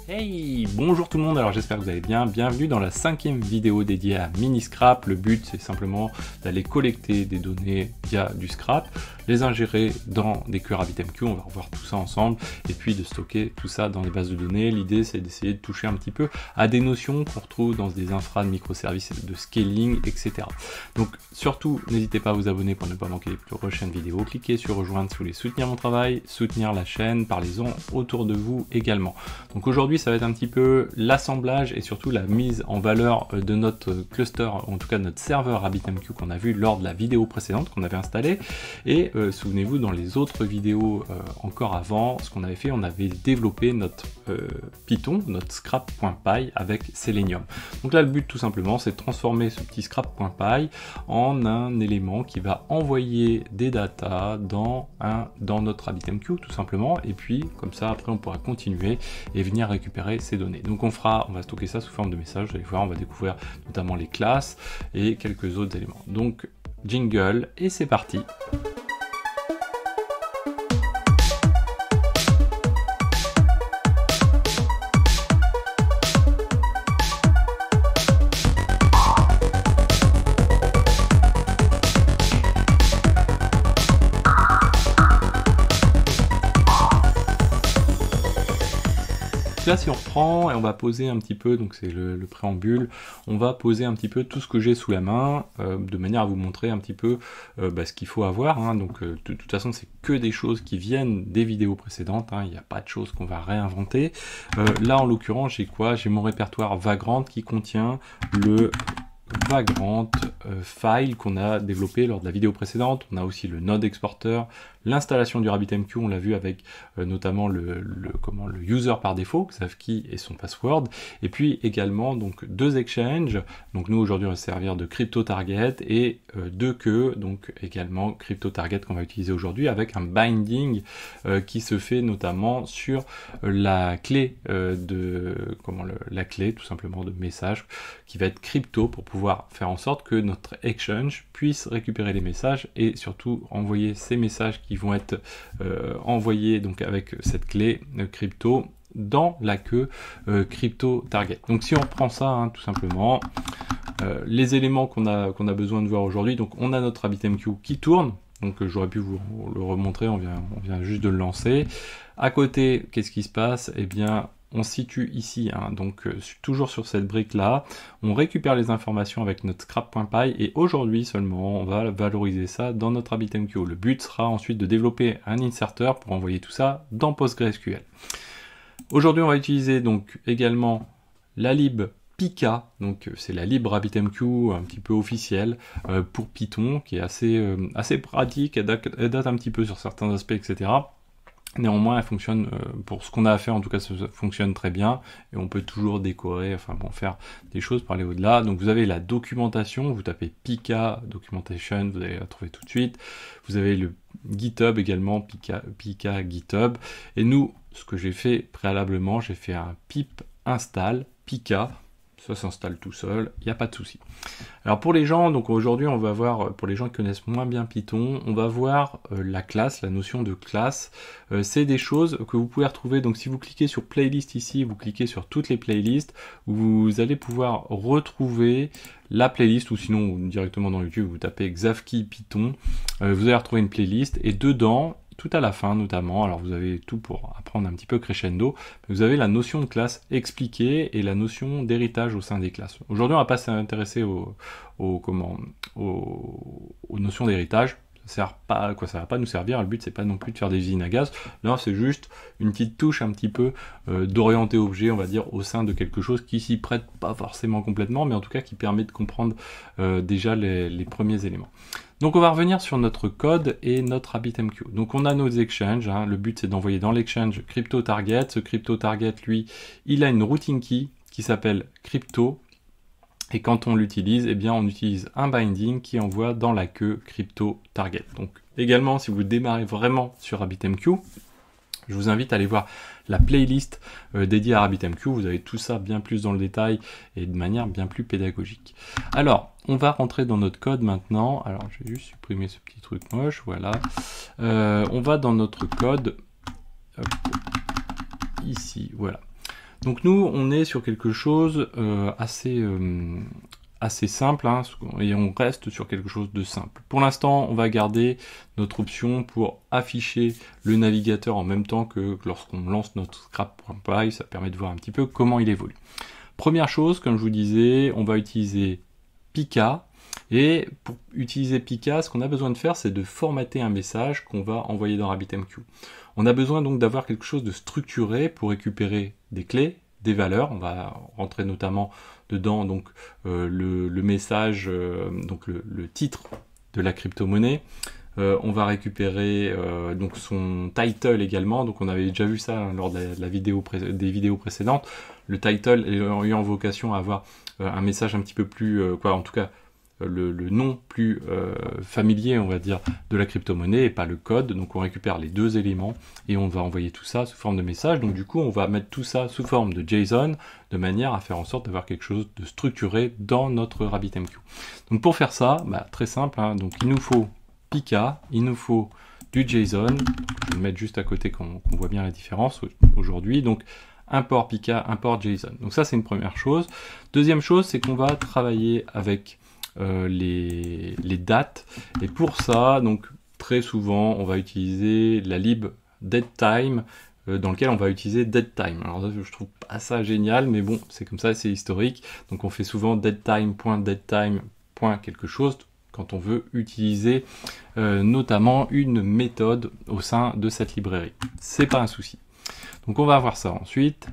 Hey, bonjour tout le monde, alors j'espère que vous allez bien, bienvenue dans la 5e vidéo dédiée à Miniscrap. Le but c'est simplement d'aller collecter des données via du scrap, les ingérer dans des queues RabbitMQ, on va revoir tout ça ensemble, et puis de stocker tout ça dans des bases de données. L'idée c'est d'essayer de toucher un petit peu à des notions qu'on retrouve dans des infras de microservices, de scaling, etc. Donc surtout, n'hésitez pas à vous abonner pour ne pas manquer les plus prochaines vidéos, cliquez sur rejoindre si vous voulez soutenir mon travail, soutenir la chaîne, parlez-en autour de vous également. Donc aujourd'hui ça va être un petit peu l'assemblage et surtout la mise en valeur de notre cluster, en tout cas notre serveur RabbitMQ qu'on a vu lors de la vidéo précédente qu'on avait installée. Et souvenez-vous, dans les autres vidéos encore avant, ce qu'on avait fait, on avait développé notre Python, notre scrap.py avec Selenium. Donc là le but tout simplement c'est de transformer ce petit scrap.py en un élément qui va envoyer des datas dans notre RabbitMQ tout simplement, et puis comme ça après on pourra continuer et venir récupérer ces données. Donc on va stocker ça sous forme de message, vous allez voir, on va découvrir notamment les classes et quelques autres éléments. Donc jingle et c'est parti. Là si on reprend et on va poser un petit peu, donc c'est le préambule, on va poser un petit peu tout ce que j'ai sous la main, de manière à vous montrer un petit peu ce qu'il faut avoir, hein. Donc de toute façon c'est que des choses qui viennent des vidéos précédentes, hein. Il n'y a pas de choses qu'on va réinventer. Là en l'occurrence j'ai quoi? J'ai mon répertoire Vagrant qui contient le Vagrant file qu'on a développé lors de la vidéo précédente. On a aussi le node exporter, l'installation du RabbitMQ, on l'a vu avec notamment le user par défaut, Xavki et son password, et puis également donc deux exchanges. Donc nous aujourd'hui on va se servir de CryptoTarget et deux queues, donc également CryptoTarget qu'on va utiliser aujourd'hui avec un binding qui se fait notamment sur la clé la clé tout simplement de message qui va être crypto pour pouvoir faire en sorte que notre exchange puisse récupérer les messages et surtout envoyer ces messages qui vont être envoyés donc avec cette clé crypto dans la queue CryptoTarget. Donc si on reprend ça, hein, tout simplement, les éléments qu'on a besoin de voir aujourd'hui, donc on a notre RabbitMQ qui tourne, donc j'aurais pu vous le remontrer, on vient juste de le lancer. À côté, qu'est-ce qui se passe? Eh bien, on se situe ici, hein, donc toujours sur cette brique là, on récupère les informations avec notre scrap.py et aujourd'hui seulement on va valoriser ça dans notre RabbitMQ. Le but sera ensuite de développer un inserter pour envoyer tout ça dans PostgreSQL. Aujourd'hui on va utiliser donc également la lib Pika, donc c'est la lib RabbitMQ un petit peu officielle pour Python qui est assez pratique, elle date un petit peu sur certains aspects, etc. Néanmoins, elle fonctionne, pour ce qu'on a à faire, en tout cas, ça fonctionne très bien, et on peut toujours décorer, enfin bon, faire des choses pour aller au-delà. Donc vous avez la documentation, vous tapez Pika Documentation, vous allez la trouver tout de suite. Vous avez le GitHub également, Pika GitHub. Et nous, ce que j'ai fait préalablement, j'ai fait un pip install Pika. Ça s'installe tout seul, il n'y a pas de souci. Alors pour les gens, donc aujourd'hui on va voir, pour les gens qui connaissent moins bien Python, on va voir la classe, la notion de classe. C'est des choses que vous pouvez retrouver, donc si vous cliquez sur playlist ici, vous cliquez sur toutes les playlists, vous allez pouvoir retrouver la playlist, ou sinon directement dans YouTube, vous tapez Xavki Python, vous allez retrouver une playlist, et dedans, tout à la fin notamment, alors vous avez tout pour apprendre un petit peu crescendo, vous avez la notion de classe expliquée et la notion d'héritage au sein des classes. Aujourd'hui on va pas s'intéresser aux notions d'héritage, ça va pas nous servir, le but c'est pas non plus de faire des usines à gaz, là c'est juste une petite touche un petit peu d'orienter objet, on va dire, au sein de quelque chose qui s'y prête pas forcément complètement, mais en tout cas qui permet de comprendre déjà les premiers éléments. Donc on va revenir sur notre code et notre RabbitMQ. Donc on a nos exchanges, hein. Le but c'est d'envoyer dans l'exchange CryptoTarget. Ce CryptoTarget, lui, il a une routing key qui s'appelle crypto. Et quand on l'utilise, eh bien on utilise un binding qui envoie dans la queue CryptoTarget. Donc également, si vous démarrez vraiment sur RabbitMQ, je vous invite à aller voir la playlist dédiée à RabbitMQ. Vous avez tout ça bien plus dans le détail et de manière bien plus pédagogique. Alors, on va rentrer dans notre code maintenant. Alors, je vais juste supprimer ce petit truc moche. Voilà. On va dans notre code. Hop, ici, voilà. Donc nous, on est sur quelque chose assez simple, hein, et on reste sur quelque chose de simple. Pour l'instant, on va garder notre option pour afficher le navigateur en même temps que lorsqu'on lance notre scrap.py, ça permet de voir un petit peu comment il évolue. Première chose, comme je vous disais, on va utiliser Pika, et pour utiliser Pika, ce qu'on a besoin de faire, c'est de formater un message qu'on va envoyer dans RabbitMQ. On a besoin donc d'avoir quelque chose de structuré pour récupérer des clés, des valeurs. On va rentrer notamment dedans donc le message, donc le titre de la crypto-monnaie. On va récupérer donc son title également. Donc on avait déjà vu ça hein, lors de la vidéo des vidéos précédentes. Le title ayant vocation à avoir un message un petit peu plus, en tout cas le nom plus familier, on va dire, de la crypto-monnaie et pas le code. Donc on récupère les deux éléments et on va envoyer tout ça sous forme de message. Donc du coup, on va mettre tout ça sous forme de JSON de manière à faire en sorte d'avoir quelque chose de structuré dans notre RabbitMQ. Donc pour faire ça, très simple, hein, donc il nous faut Pika, il nous faut du JSON. Je vais le mettre juste à côté qu'on voit bien la différence aujourd'hui. Donc import Pika, import JSON. Donc ça, c'est une première chose. Deuxième chose, c'est qu'on va travailler avec les dates. Et pour ça, donc très souvent, on va utiliser la lib datetime dans lequel on va utiliser datetime. Alors ça, je trouve pas ça génial, mais bon, c'est comme ça, c'est historique. Donc on fait souvent datetime.datetime. quelque chose quand on veut utiliser notamment une méthode au sein de cette librairie. C'est pas un souci. Donc on va avoir ça ensuite.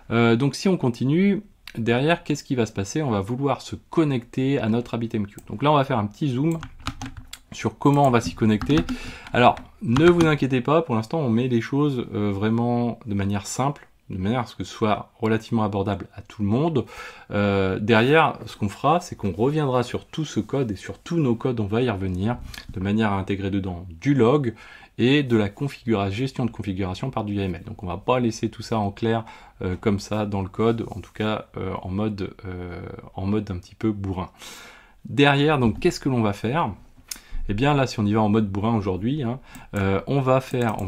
Donc si on continue, derrière, qu'est-ce qui va se passer? On va vouloir se connecter à notre RabbitMQ. Donc là, on va faire un petit zoom sur comment on va s'y connecter. Alors, ne vous inquiétez pas, pour l'instant, on met les choses vraiment de manière simple, de manière à ce que ce soit relativement abordable à tout le monde. Derrière, ce qu'on fera, c'est qu'on reviendra sur tout ce code et sur tous nos codes, on va y revenir, de manière à intégrer dedans du log et de la gestion de configuration par du YAML. Donc on va pas laisser tout ça en clair comme ça dans le code, en tout cas en mode un petit peu bourrin. Derrière, donc qu'est-ce que l'on va faire? Eh bien là, si on y va en mode bourrin aujourd'hui, hein, on va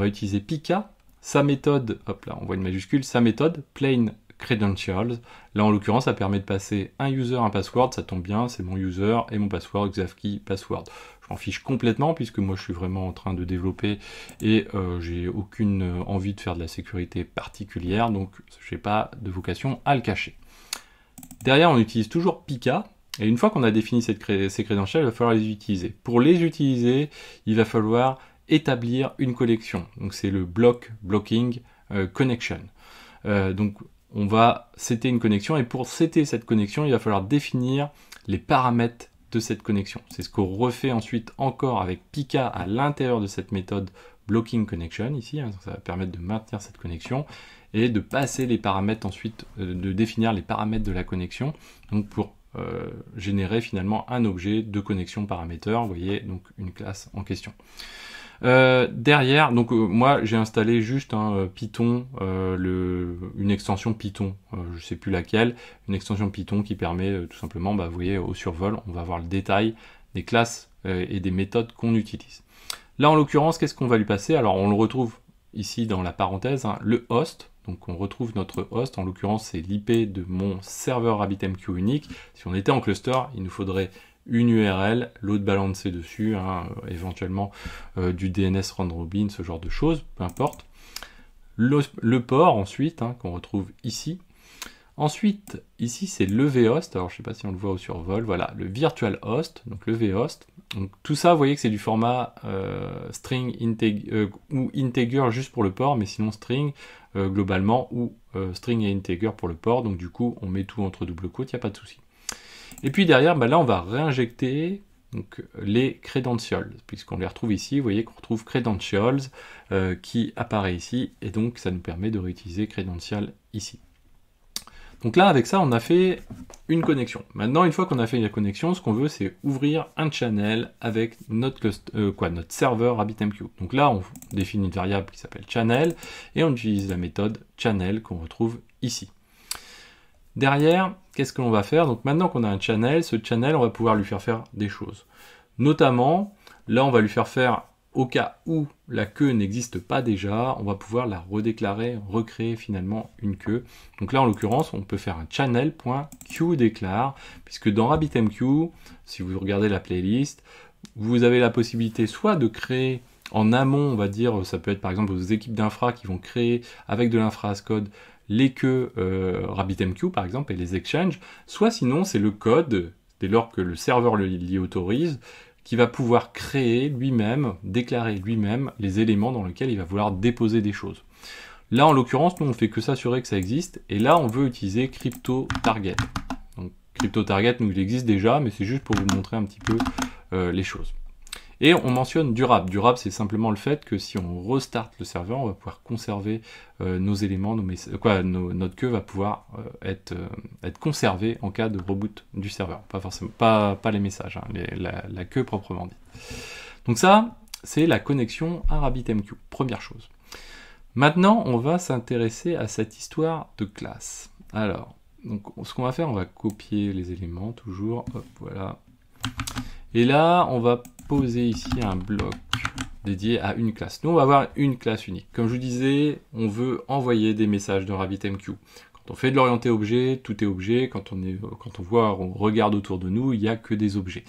utiliser Pika, sa méthode, hop là, on voit une majuscule, sa méthode, plain credentials. Là, en l'occurrence, ça permet de passer un user, un password, ça tombe bien, c'est mon user et mon password, Xavkey password. Je m'en fiche complètement puisque moi, je suis vraiment en train de développer et j'ai aucune envie de faire de la sécurité particulière, donc je n'ai pas de vocation à le cacher. Derrière, on utilise toujours Pika. Et une fois qu'on a défini ces credentials, il va falloir les utiliser. Pour les utiliser, il va falloir établir une connexion. Donc c'est le blocking connection. Donc on va setter une connexion et pour setter cette connexion, il va falloir définir les paramètres de cette connexion. C'est ce qu'on refait ensuite encore avec Pika à l'intérieur de cette méthode blocking connection ici. Hein, ça va permettre de maintenir cette connexion et de passer les paramètres ensuite, de définir les paramètres de la connexion. Donc pour générer finalement un objet de connexion paraméteur, vous voyez, donc une classe en question. Derrière, donc moi j'ai installé juste un Python, une extension Python, je sais plus laquelle, une extension Python qui permet tout simplement, vous voyez au survol, on va voir le détail des classes et des méthodes qu'on utilise. Là en l'occurrence, qu'est-ce qu'on va lui passer? Alors on le retrouve ici dans la parenthèse, hein, le host. Donc on retrouve notre host, en l'occurrence c'est l'IP de mon serveur RabbitMQ unique. Si on était en cluster, il nous faudrait une URL, load balancer dessus, hein, éventuellement du DNS round robin, ce genre de choses, peu importe. Le port ensuite, hein, qu'on retrouve ici. Ensuite, ici c'est le vhost, alors je ne sais pas si on le voit au survol, voilà, le virtual host, donc le vhost. Donc tout ça, vous voyez que c'est du format string ou integer juste pour le port, mais sinon string globalement, ou string et integer pour le port, donc du coup on met tout entre double quotes, il n'y a pas de souci. Et puis derrière, là on va réinjecter donc, les credentials, puisqu'on les retrouve ici, vous voyez qu'on retrouve credentials qui apparaît ici, et donc ça nous permet de réutiliser credentials ici. Donc là, avec ça, on a fait une connexion. Maintenant, une fois qu'on a fait la connexion, ce qu'on veut, c'est ouvrir un channel avec notre serveur RabbitMQ. Donc là, on définit une variable qui s'appelle channel, et on utilise la méthode channel qu'on retrouve ici. Derrière, qu'est-ce que l'on va faire? Donc maintenant qu'on a un channel, ce channel, on va pouvoir lui faire des choses. Notamment, là, on va lui faire au cas où la queue n'existe pas déjà, on va pouvoir la redéclarer, recréer finalement une queue. Donc là, en l'occurrence, on peut faire un channel.queueDeclare, puisque dans RabbitMQ, si vous regardez la playlist, vous avez la possibilité soit de créer en amont, on va dire, ça peut être par exemple vos équipes d'infra qui vont créer avec de l'infra as code les queues RabbitMQ par exemple et les exchanges, soit sinon c'est le code, dès lors que le serveur l'y autorise, qui va pouvoir créer lui-même, déclarer lui-même les éléments dans lesquels il va vouloir déposer des choses. Là en l'occurrence, nous on fait que s'assurer que ça existe, et là on veut utiliser CryptoTarget. Donc CryptoTarget, nous il existe déjà, mais c'est juste pour vous montrer un petit peu les choses. Et on mentionne durable. Durable, c'est simplement le fait que si on restart le serveur, on va pouvoir conserver nos éléments, notre queue va pouvoir être conservée en cas de reboot du serveur. Pas forcément, pas les messages, hein, la queue proprement dit. Donc ça, c'est la connexion à RabbitMQ, première chose. Maintenant, on va s'intéresser à cette histoire de classe. Alors, donc, ce qu'on va faire, on va copier les éléments, toujours, hop, voilà. Et là, on va poser ici un bloc dédié à une classe. Nous, on va avoir une classe unique. Comme je vous disais, on veut envoyer des messages de RabbitMQ. Quand on fait de l'orienté objet, tout est objet. Quand on regarde autour de nous, il n'y a que des objets.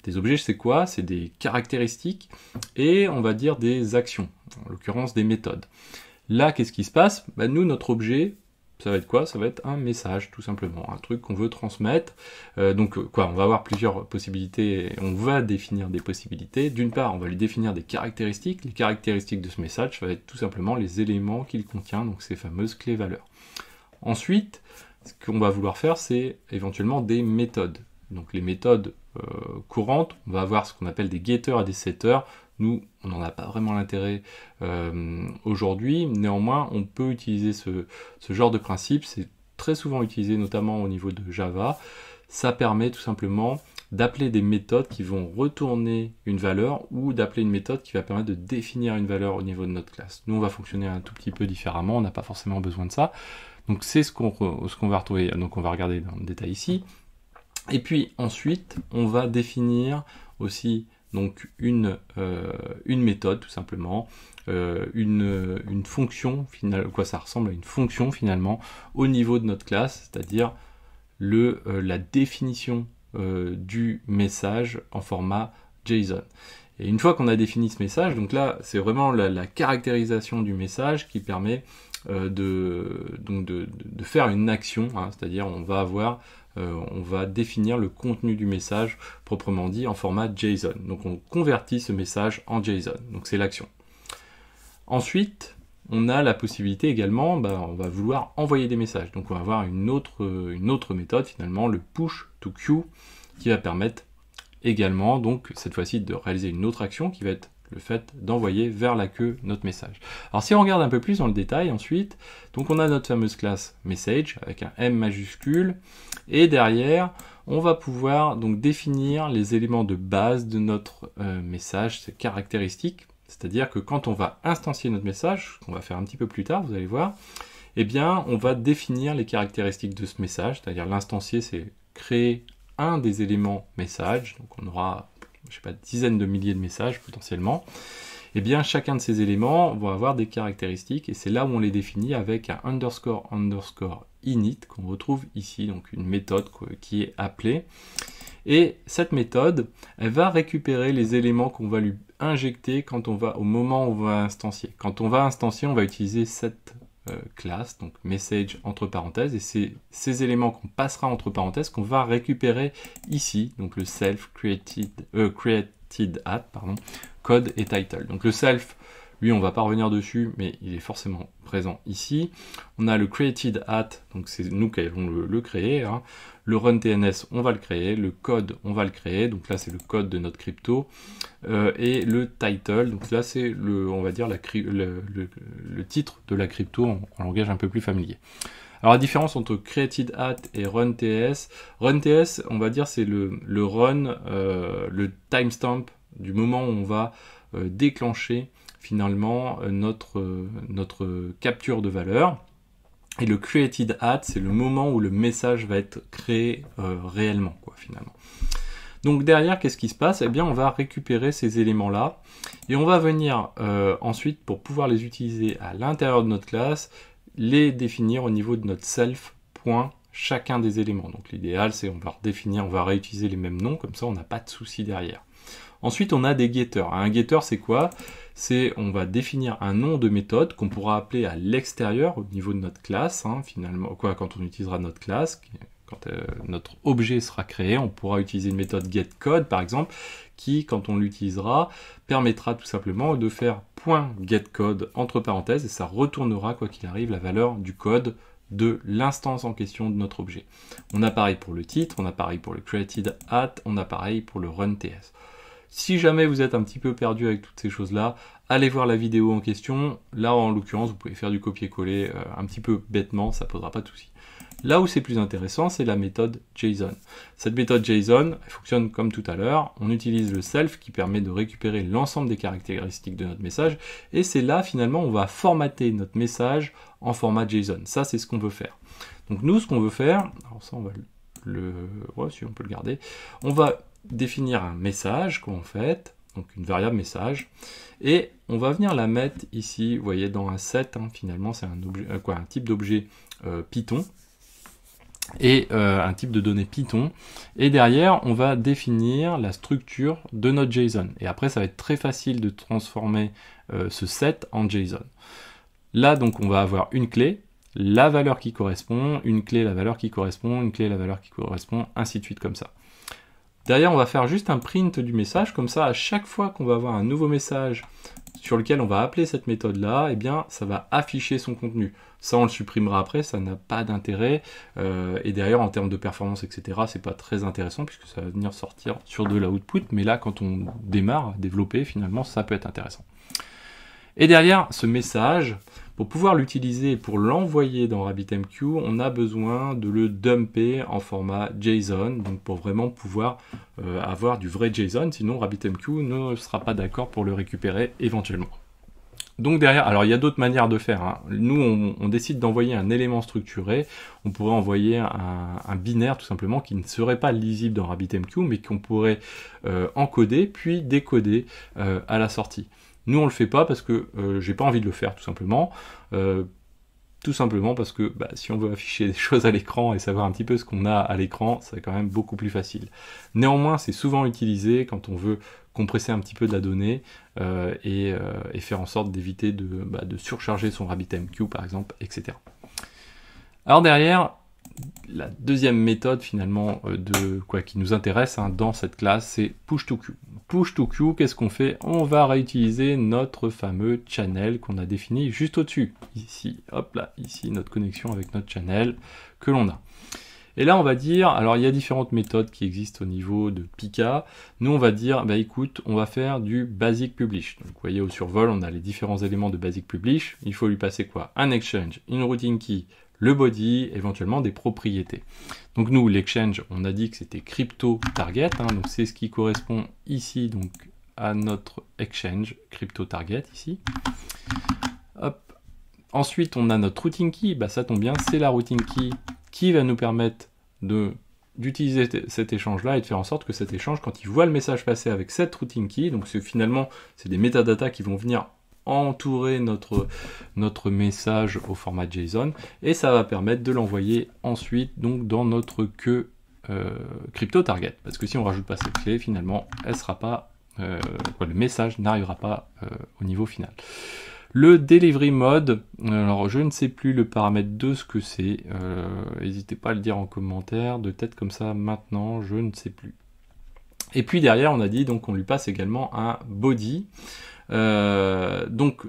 Des objets, c'est quoi? C'est des caractéristiques et on va dire des actions, en l'occurrence des méthodes. Là, qu'est-ce qui se passe? Nous, notre objet, ça va être quoi? Ça va être un message, tout simplement, un truc qu'on veut transmettre. On va avoir plusieurs possibilités, on va définir des possibilités. D'une part, on va lui définir des caractéristiques. Les caractéristiques de ce message, ça va être tout simplement les éléments qu'il contient, donc ces fameuses clés valeurs. Ensuite, ce qu'on va vouloir faire, c'est éventuellement des méthodes. Donc les méthodes courantes, on va avoir ce qu'on appelle des getters et des setters. Nous, on n'en a pas vraiment l'intérêt aujourd'hui. Néanmoins, on peut utiliser ce genre de principe. C'est très souvent utilisé, notamment au niveau de Java. Ça permet tout simplement d'appeler des méthodes qui vont retourner une valeur ou d'appeler une méthode qui va permettre de définir une valeur au niveau de notre classe. Nous, on va fonctionner un tout petit peu différemment. On n'a pas forcément besoin de ça. Donc, c'est ce qu'on va retrouver. Donc, on va regarder dans le détail ici. Et puis, ensuite, on va définir aussi donc une méthode tout simplement, une fonction finale, ça ressemble à une fonction finalement au niveau de notre classe, c'est-à-dire la définition du message en format JSON. Et une fois qu'on a défini ce message, donc là c'est vraiment la caractérisation du message qui permet de faire une action, hein, c'est-à-dire on va définir le contenu du message proprement dit en format JSON. Donc on convertit ce message en JSON. Donc c'est l'action. Ensuite, on a la possibilité également, on va vouloir envoyer des messages. Donc on va avoir une autre méthode finalement, le push to queue, qui va permettre également, donc cette fois-ci, de réaliser une autre action qui va être le fait d'envoyer vers la queue notre message. Alors si on regarde un peu plus dans le détail ensuite, donc on a notre fameuse classe message avec un M majuscule, et derrière on va pouvoir donc définir les éléments de base de notre message, ces caractéristiques, c'est-à-dire que quand on va instancier notre message, ce qu'on va faire un petit peu plus tard, vous allez voir, eh bien on va définir les caractéristiques de ce message, c'est-à-dire l'instancier, c'est créer un des éléments message, donc on aura je sais pas, dizaines de milliers de messages potentiellement, et bien chacun de ces éléments va avoir des caractéristiques, et c'est là où on les définit avec un underscore init qu'on retrouve ici, donc une méthode qui est appelée. Et cette méthode, elle va récupérer les éléments qu'on va lui injecter au moment où on va instancier. Quand on va instancier, on va utiliser cette classe, donc message entre parenthèses, et c'est ces éléments qu'on passera entre parenthèses qu'on va récupérer ici, donc le self created at, code et title. Donc le self, lui on va pas revenir dessus, mais il est forcément présent ici. On a le created at, donc c'est nous qui allons le créer, hein. Le run TNS, on va le créer, le code, on va le créer, donc là c'est le code de notre crypto, et le title, donc là c'est on va dire le titre de la crypto en langage un peu plus familier. Alors la différence entre created at et run TS, on va dire c'est le run, le timestamp du moment où on va déclencher finalement notre capture de valeur. Et le created at, c'est le moment où le message va être créé réellement, finalement. Donc derrière, qu'est-ce qui se passe? Eh bien, on va récupérer ces éléments-là et on va venir ensuite, pour pouvoir les utiliser à l'intérieur de notre classe, les définir au niveau de notre self point chacun des éléments. Donc l'idéal, c'est on va redéfinir, on va réutiliser les mêmes noms, comme ça on n'a pas de souci derrière. Ensuite, on a des getters. Un getter, c'est quoi? C'est on va définir un nom de méthode qu'on pourra appeler à l'extérieur au niveau de notre classe, hein, finalement, quoi, quand on utilisera notre classe. Quand notre objet sera créé, on pourra utiliser une méthode getCode, par exemple, qui, quand on l'utilisera, permettra tout simplement de faire .getCode entre parenthèses, et ça retournera, quoi qu'il arrive, la valeur du code de l'instance en question de notre objet. On a pareil pour le titre, on a pareil pour le created at, on a pareil pour le run.ts. Si jamais vous êtes un petit peu perdu avec toutes ces choses-là, allez voir la vidéo en question. Là, en l'occurrence, vous pouvez faire du copier-coller un petit peu bêtement, ça ne posera pas de soucis. Là où c'est plus intéressant, c'est la méthode JSON. Cette méthode JSON, elle fonctionne comme tout à l'heure. On utilise le self qui permet de récupérer l'ensemble des caractéristiques de notre message. Et c'est là, finalement, on va formater notre message en format JSON. Ça, c'est ce qu'on veut faire. Donc nous, ce qu'on veut faire, alors ça, on va ouais, si on peut le garder. On va définir un message, en fait, donc une variable message. Et on va venir la mettre ici, vous voyez, dans un set. Hein, finalement, c'est un, un type d'objet Python. Et un type de données Python, et derrière on va définir la structure de notre JSON, et après ça va être très facile de transformer ce set en JSON. Là donc on va avoir une clé, la valeur qui correspond, une clé, la valeur qui correspond, une clé, la valeur qui correspond, ainsi de suite comme ça. Derrière on va faire juste un print du message, comme ça à chaque fois qu'on va avoir un nouveau message sur lequel on va appeler cette méthode-là, eh bien, ça va afficher son contenu. Ça, on le supprimera après, ça n'a pas d'intérêt. Et derrière, en termes de performance, etc., c'est pas très intéressant puisque ça va venir sortir sur de l'output. Mais là, quand on démarre à développer, finalement, ça peut être intéressant. Et derrière, ce message, pour pouvoir l'utiliser, pour l'envoyer dans RabbitMQ, on a besoin de le dumper en format JSON, donc pour vraiment pouvoir avoir du vrai JSON, sinon RabbitMQ ne sera pas d'accord pour le récupérer éventuellement. Donc derrière, alors il y a d'autres manières de faire. Hein. Nous, on décide d'envoyer un élément structuré. On pourrait envoyer un binaire tout simplement qui ne serait pas lisible dans RabbitMQ, mais qu'on pourrait encoder puis décoder à la sortie. Nous, on le fait pas parce que j'ai pas envie de le faire, tout simplement. Tout simplement parce que si on veut afficher des choses à l'écran et savoir un petit peu ce qu'on a à l'écran, c'est quand même beaucoup plus facile. Néanmoins, c'est souvent utilisé quand on veut compresser un petit peu de la donnée et faire en sorte d'éviter de surcharger son RabbitMQ, par exemple, etc. Alors derrière, la deuxième méthode finalement qui nous intéresse dans cette classe, c'est push-to-queue. Push-to-queue, qu'est-ce qu'on fait? On va réutiliser notre fameux channel qu'on a défini juste au-dessus. Ici, hop là, ici notre connexion avec notre channel que l'on a. Et là, on va dire, alors il y a différentes méthodes qui existent au niveau de Pika. Nous, on va dire, écoute, on va faire du basic publish. Donc, vous voyez, au survol, on a les différents éléments de basic publish. Il faut lui passer quoi? Un exchange, une routing key, le body, éventuellement des propriétés. Donc nous, l'exchange, on a dit que c'était crypto target, donc c'est ce qui correspond ici donc à notre exchange crypto target ici. Hop. Ensuite, on a notre routing key, ça tombe bien, c'est la routing key qui va nous permettre d'utiliser cet échange-là et de faire en sorte que cet échange, quand il voit le message passer avec cette routing key, donc finalement, c'est des métadatas qui vont venir entourer notre message au format JSON, et ça va permettre de l'envoyer ensuite donc dans notre queue crypto target, parce que si on rajoute pas cette clé, finalement elle sera pas le message n'arrivera pas au niveau final. Le delivery mode, alors je ne sais plus le paramètre de ce que c'est, n'hésitez pas à le dire en commentaire, de tête comme ça maintenant, je ne sais plus. Et puis derrière on a dit donc on lui passe également un body. Donc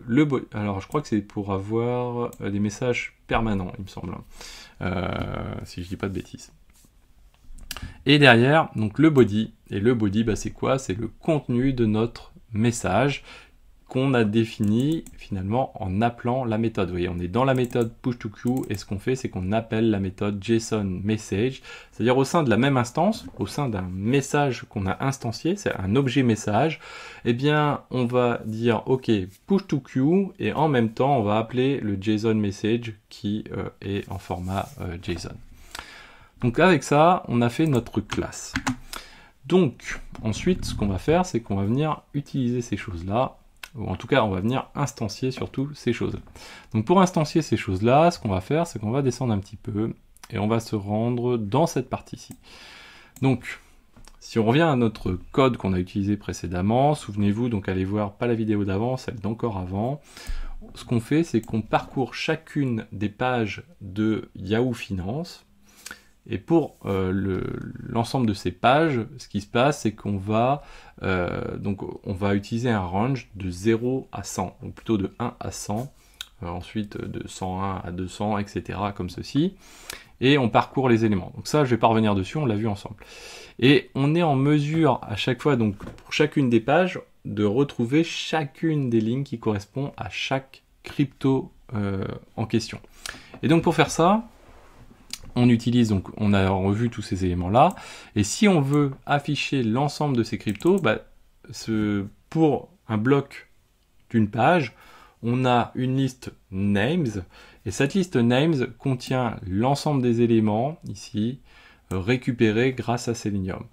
alors je crois que c'est pour avoir des messages permanents, il me semble, si je dis pas de bêtises. Et derrière, donc le body, et le body, c'est quoi? C'est le contenu de notre message qu'on a défini finalement en appelant la méthode. Vous voyez, on est dans la méthode push-to-queue, et ce qu'on fait, c'est qu'on appelle la méthode JSON-message, c'est-à-dire au sein de la même instance, au sein d'un message qu'on a instancié, c'est un objet message, eh bien, on va dire, ok, push-to-queue, et en même temps, on va appeler le JSON-message qui est en format JSON. Donc avec ça, on a fait notre classe. Donc, ensuite, ce qu'on va faire, c'est qu'on va venir utiliser ces choses-là, ou en tout cas, on va venir instancier surtout ces choses. Donc, pour instancier ces choses-là, ce qu'on va faire, c'est qu'on va descendre un petit peu, et on va se rendre dans cette partie-ci. Donc, si on revient à notre code qu'on a utilisé précédemment, souvenez-vous, donc allez voir pas la vidéo d'avant, celle d'encore avant. Ce qu'on fait, c'est qu'on parcourt chacune des pages de Yahoo Finance. Et pour l'ensemble de ces pages, ce qui se passe, c'est qu'on va, on va utiliser un range de 0 à 100, ou plutôt de 1 à 100, ensuite de 101 à 200, etc., comme ceci. Et on parcourt les éléments. Donc ça, je ne vais pas revenir dessus, on l'a vu ensemble. Et on est en mesure à chaque fois, donc pour chacune des pages, de retrouver chacune des lignes qui correspond à chaque crypto en question. Et donc pour faire ça, on utilise, donc on a revu tous ces éléments-là, et si on veut afficher l'ensemble de ces cryptos, pour un bloc d'une page, on a une liste names, et cette liste names contient l'ensemble des éléments, ici, récupérés grâce à Selenium.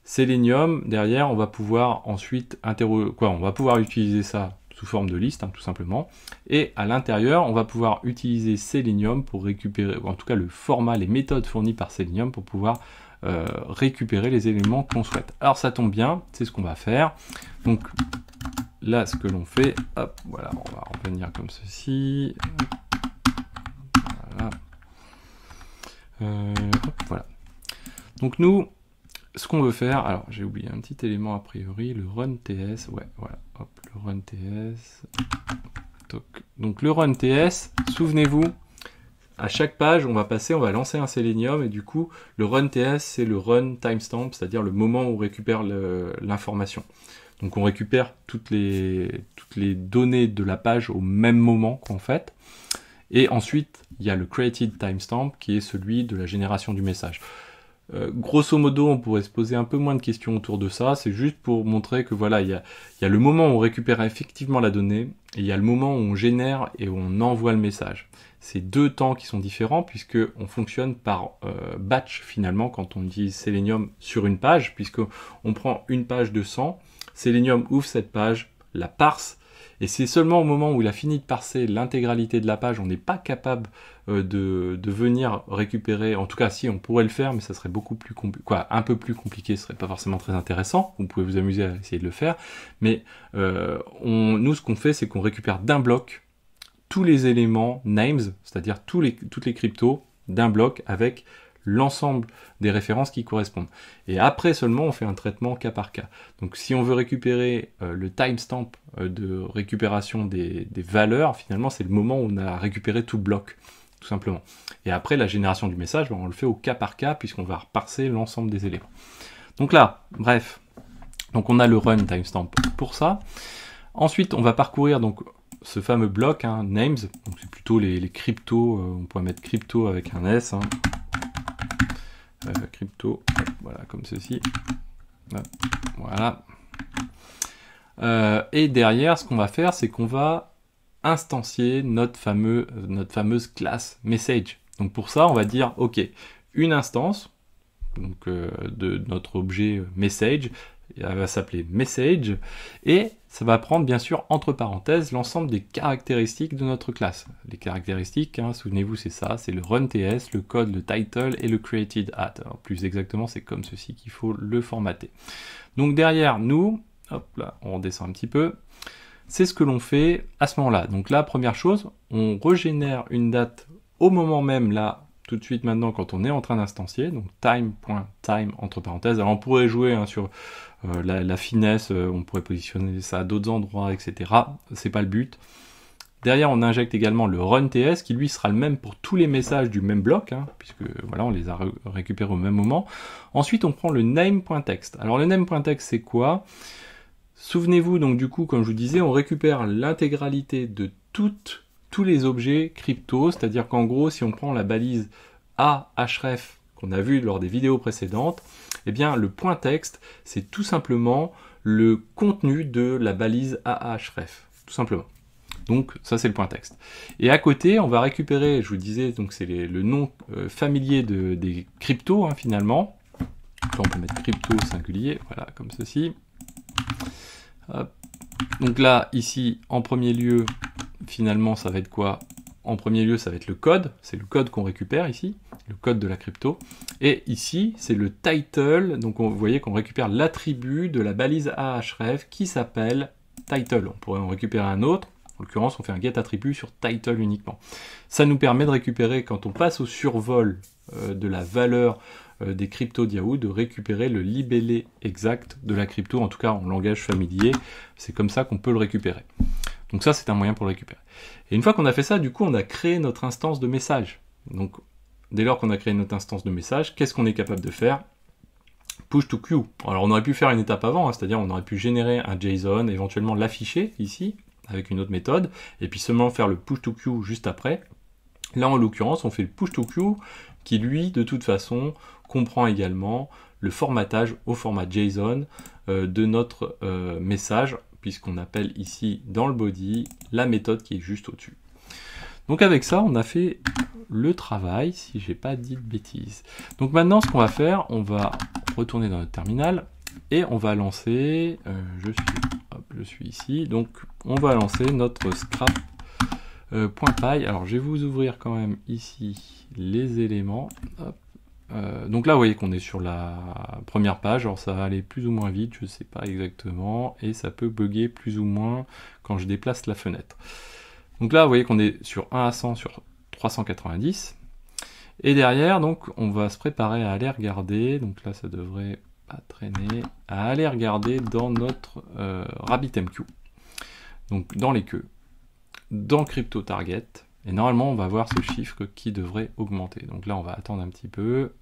Selenium, derrière, on va pouvoir ensuite on va pouvoir utiliser ça sous forme de liste, tout simplement. Et à l'intérieur, on va pouvoir utiliser Selenium pour récupérer, ou en tout cas le format, les méthodes fournies par Selenium pour pouvoir récupérer les éléments qu'on souhaite. Alors ça tombe bien, c'est ce qu'on va faire. Donc là, ce que l'on fait, hop, voilà, on va revenir comme ceci. Voilà. Hop, voilà. Donc nous, ce qu'on veut faire, alors j'ai oublié un petit élément a priori, le run TS, ouais, voilà, hop, le run TS. Donc le run TS, souvenez-vous, à chaque page, on va lancer un Selenium, et du coup, le run TS, c'est le run timestamp, c'est-à-dire le moment où on récupère l'information. Donc on récupère toutes les données de la page au même moment qu'en fait. Et ensuite, il y a le created timestamp qui est celui de la génération du message. Grosso modo, on pourrait se poser un peu moins de questions autour de ça. C'est juste pour montrer que voilà, il y a le moment où on récupère effectivement la donnée, et il y a le moment où on génère et où on envoie le message. C'est deux temps qui sont différents puisque on fonctionne par batch finalement quand on utilise Selenium sur une page, puisque on prend une page de 100, Selenium ouvre cette page, la parse, et c'est seulement au moment où il a fini de parser l'intégralité de la page, on n'est pas capable de venir récupérer, en tout cas si on pourrait le faire, mais ça serait beaucoup plus un peu plus compliqué, ce serait pas forcément très intéressant, vous pouvez vous amuser à essayer de le faire, mais nous ce qu'on fait, c'est qu'on récupère d'un bloc tous les éléments names, c'est-à-dire toutes les cryptos d'un bloc avec l'ensemble des références qui correspondent. Et après seulement, on fait un traitement cas par cas. Donc si on veut récupérer le timestamp de récupération des valeurs, finalement c'est le moment où on a récupéré tout le bloc, tout simplement. Et après la génération du message, on le fait au cas par cas, puisqu'on va reparser l'ensemble des éléments. Donc là, bref, donc on a le run timestamp pour ça. Ensuite, on va parcourir donc ce fameux bloc, names, donc c'est plutôt les cryptos, on pourrait mettre crypto avec un S, crypto, voilà, comme ceci, voilà. Et derrière, ce qu'on va faire, c'est qu'on va instancier notre fameuse classe message. Donc pour ça, on va dire, ok, une instance donc, de notre objet message, elle va s'appeler message, et ça va prendre bien sûr entre parenthèses l'ensemble des caractéristiques de notre classe. Les caractéristiques, souvenez-vous, c'est ça, c'est le run TS, le code, le title et le created at. Alors, plus exactement, c'est comme ceci qu'il faut le formater. Donc derrière nous, hop là, on redescend un petit peu, c'est ce que l'on fait à ce moment-là. Donc là, première chose, on régénère une date au moment même là, tout de suite maintenant quand on est en train d'instancier, donc time.time entre parenthèses. Alors on pourrait jouer sur la finesse, on pourrait positionner ça à d'autres endroits, etc. C'est pas le but. Derrière, on injecte également le run TS qui lui sera le même pour tous les messages du même bloc, puisque voilà, on les a récupérés au même moment. Ensuite, on prend le name.text. Alors le name.text, c'est quoi? Souvenez-vous, donc du coup, comme je vous disais, on récupère l'intégralité de tous les objets crypto, c'est-à-dire qu'en gros, si on prend la balise A-href qu'on a vu lors des vidéos précédentes, eh bien le point texte, c'est tout simplement le contenu de la balise A-href, tout simplement. Donc ça c'est le point texte. Et à côté, on va récupérer, je vous disais, donc c'est le nom familier des cryptos finalement. Donc là, on peut mettre crypto singulier, voilà, comme ceci. Hop. Donc là, ici, en premier lieu, finalement, ça va être quoi? En premier lieu, ça va être le code. C'est le code qu'on récupère ici, le code de la crypto. Et ici, c'est le title. Donc, vous voyez qu'on récupère l'attribut de la balise Ahref qui s'appelle title. On pourrait en récupérer un autre. En l'occurrence, on fait un get attribut sur title uniquement. Ça nous permet de récupérer, quand on passe au survol de la valeur des cryptos d'Yahoo, de récupérer le libellé exact de la crypto, en tout cas en langage familier. C'est comme ça qu'on peut le récupérer. Donc ça, c'est un moyen pour le récupérer. Et une fois qu'on a fait ça, du coup, on a créé notre instance de message. Donc, dès lors qu'on a créé notre instance de message, qu'est-ce qu'on est capable de faire? Push to queue. Alors, on aurait pu faire une étape avant, hein, c'est-à-dire on aurait pu générer un JSON, éventuellement l'afficher ici, avec une autre méthode, et puis seulement faire le push to queue juste après. Là, en l'occurrence, on fait le push to queue qui, lui, de toute façon, comprend également le formatage au format JSON de notre message, puisqu'on appelle ici dans le body la méthode qui est juste au-dessus. Donc avec ça, on a fait le travail, si j'ai pas dit de bêtises. Donc maintenant, ce qu'on va faire, on va retourner dans notre terminal et on va lancer, je suis ici, donc on va lancer notre scrap.py. Alors je vais vous ouvrir quand même ici les éléments. Hop. Donc là, vous voyez qu'on est sur la première page. Alors ça va aller plus ou moins vite, je ne sais pas exactement, et ça peut bugger plus ou moins quand je déplace la fenêtre. Donc là, vous voyez qu'on est sur 1 à 100 sur 390. Et derrière, donc, on va se préparer à aller regarder. Donc là, ça devrait pas traîner. À aller regarder dans notre RabbitMQ. Donc dans les queues, dans Crypto Target. Et normalement, on va voir ce chiffre qui devrait augmenter. Donc là, on va attendre un petit peu.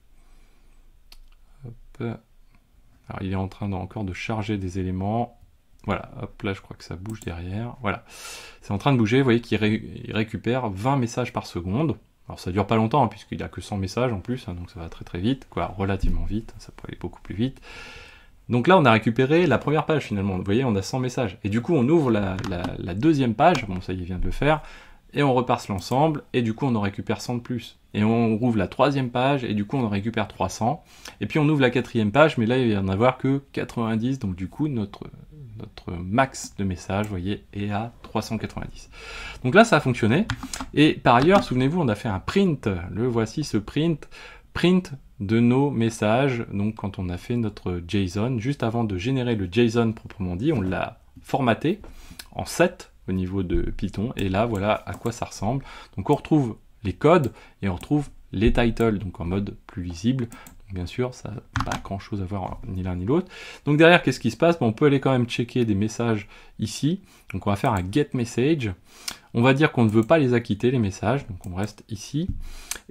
Hop. Alors, il est en train encore de charger des éléments. Voilà, hop, là, je crois que ça bouge derrière. Voilà, c'est en train de bouger. Vous voyez qu'il récupère 20 messages par seconde. Alors, ça dure pas longtemps, hein, puisqu'il n'y a que 100 messages en plus. Hein, donc, ça va très très vite, quoi, relativement vite. Ça peut aller beaucoup plus vite. Donc là, on a récupéré la première page, finalement. Vous voyez, on a 100 messages. Et du coup, on ouvre la deuxième page. Bon, ça y est, il vient de le faire. Et on reparse l'ensemble, et du coup on en récupère 100 de plus. Et on ouvre la troisième page, et du coup on en récupère 300. Et puis on ouvre la quatrième page, mais là il va y en avoir que 90, donc du coup notre max de messages, vous voyez, est à 390. Donc là ça a fonctionné. Et par ailleurs, souvenez-vous, on a fait un print, le voici ce print de nos messages, donc quand on a fait notre JSON, juste avant de générer le JSON proprement dit, on l'a formaté en 7, au niveau de Python, et là voilà à quoi ça ressemble. Donc on retrouve les codes et on retrouve les titles, donc en mode plus lisible. Donc, bien sûr, ça n'a pas grand chose à voir ni l'un ni l'autre. Donc derrière, qu'est-ce qui se passe? On peut aller quand même checker des messages ici. Donc on va faire un get message. On va dire qu'on ne veut pas les acquitter, les messages, donc on reste ici.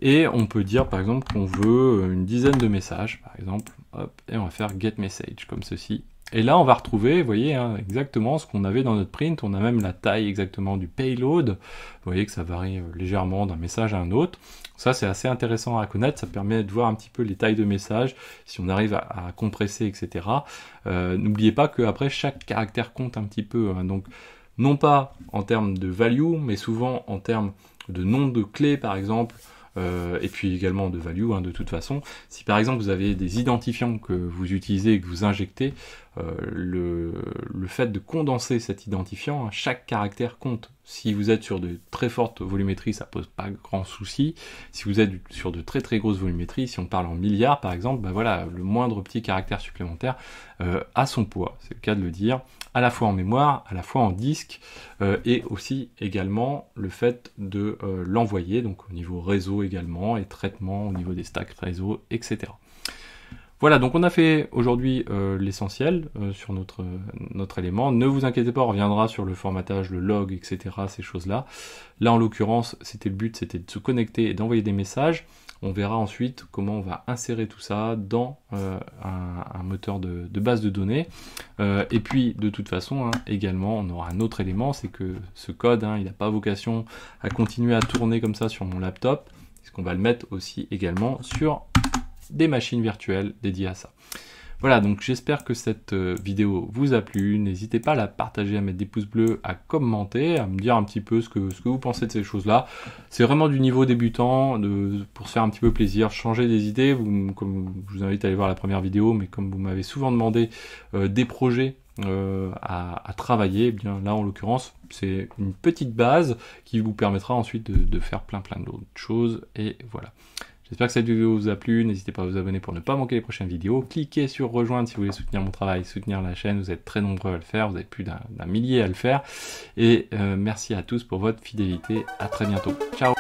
Et on peut dire par exemple qu'on veut une dizaine de messages, par exemple, hop, et on va faire get message comme ceci. Et là, on va retrouver, vous voyez, hein, exactement ce qu'on avait dans notre print. On a même la taille exactement du payload. Vous voyez que ça varie légèrement d'un message à un autre. Ça, c'est assez intéressant à connaître. Ça permet de voir un petit peu les tailles de messages, si on arrive à compresser, etc. N'oubliez pas qu'après, chaque caractère compte un petit peu. Hein, donc, non pas en termes de value, mais souvent en termes de nom de clé, par exemple, et puis également de value, hein, de toute façon. Si par exemple vous avez des identifiants que vous utilisez et que vous injectez, le fait de condenser cet identifiant, hein, chaque caractère compte. Si vous êtes sur de très fortes volumétries, ça pose pas grand souci. Si vous êtes sur de très très grosses volumétries, si on parle en milliards par exemple, ben voilà, le moindre petit caractère supplémentaire a son poids, c'est le cas de le dire, à la fois en mémoire, à la fois en disque, et aussi également le fait de l'envoyer, donc au niveau réseau également, et traitement au niveau des stacks réseau, etc. Voilà, donc on a fait aujourd'hui l'essentiel sur notre élément. Ne vous inquiétez pas, on reviendra sur le formatage, le log, etc., ces choses-là. Là, en l'occurrence, c'était le but, c'était de se connecter et d'envoyer des messages. On verra ensuite comment on va insérer tout ça dans un moteur de base de données. Et puis, de toute façon, hein, également, on aura un autre élément, c'est que ce code, hein, il n'a pas vocation à continuer à tourner comme ça sur mon laptop, puisqu'on va le mettre aussi également sur des machines virtuelles dédiées à ça. Voilà, donc j'espère que cette vidéo vous a plu. N'hésitez pas à la partager, à mettre des pouces bleus, à commenter, à me dire un petit peu ce que vous pensez de ces choses-là. C'est vraiment du niveau débutant, pour se faire un petit peu plaisir, changer des idées. Comme je vous invite à aller voir la première vidéo, mais comme vous m'avez souvent demandé des projets à travailler, eh bien là en l'occurrence c'est une petite base qui vous permettra ensuite de faire plein d'autres choses, et voilà. J'espère que cette vidéo vous a plu, n'hésitez pas à vous abonner pour ne pas manquer les prochaines vidéos, cliquez sur rejoindre si vous voulez soutenir mon travail, soutenir la chaîne, vous êtes très nombreux à le faire, vous êtes plus d'un millier à le faire, et merci à tous pour votre fidélité, à très bientôt, ciao.